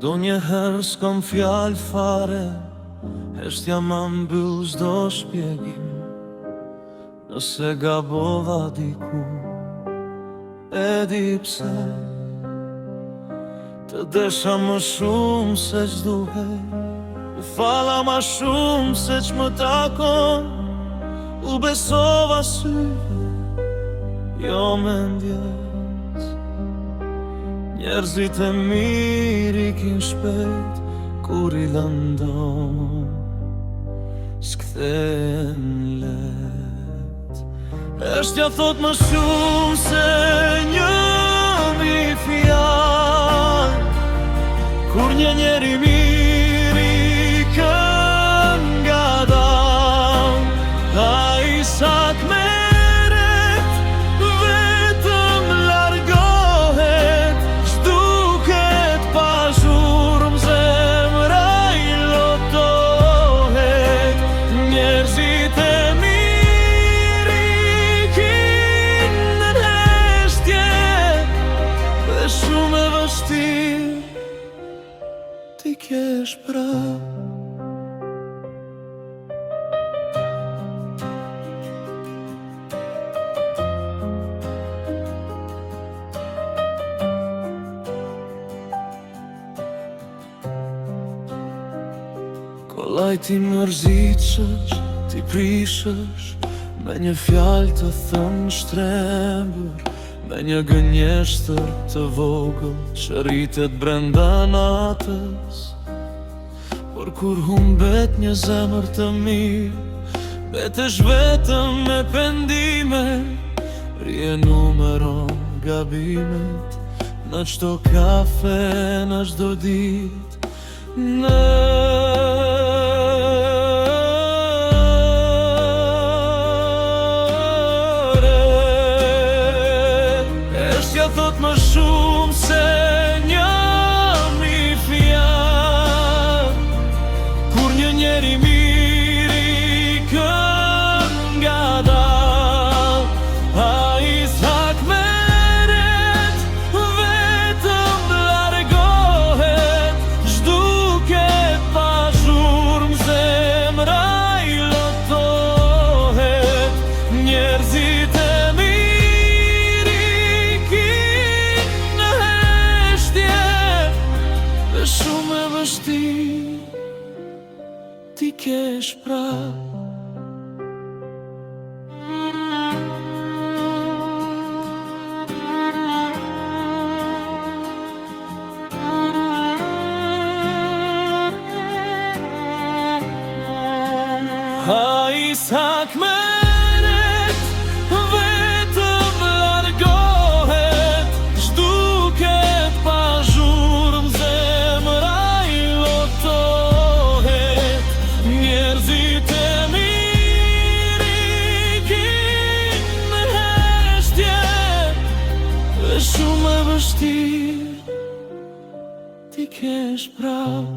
Do njëherë s'kom fjallë fare, heshtja ma mbyll çdo shpjegim. Nëse gabova diku, e di pse të desha më shumë se ç'duhet. U fala ma shumë se ç'më takon. U besova syve, jo mendjes. Njerëzit e mirë ikin shpejt kur i lëndon, s'kthehen let. Heshtja thot më shumë se një mi fjalë, kur një njeri mirë i kën nga dal. Ai sa t'merret, vetëm largohet, s'duket pa zhurmë, zemra i lotohet. Njerëzit e mirë ikin në heshtje, dhe shumë e vështirë t'i kesh prap. Kollaj ti mërzitëshësh, ti prishësh, me një fjalë të thënë shtrembur, me një gënjeshtër të vogël që rritet brenda natës. Por kur humbet një zemër të mirë, betesh vetëm me pendime, rije numeron gabimet në çdo kafe, në çdo ditë. Heshtja thot më shumë se një mi fjalë, kur një njeri mirë i kën nga dal. Ai sa t'merret, vetëm largohet, s'duket pa zhurmë, zemra i lotohet. Njerëzit e mirë ikin në heshtje, dhe shumë e vështirë t'i kesh prap. Ai sa t'merret, vetëm largohet, s'duket pa zhurmë, zemra i lotohet. Njerëzit e mirë ikin në heshtje, dhe shumë e vështirë t'i kesh prap.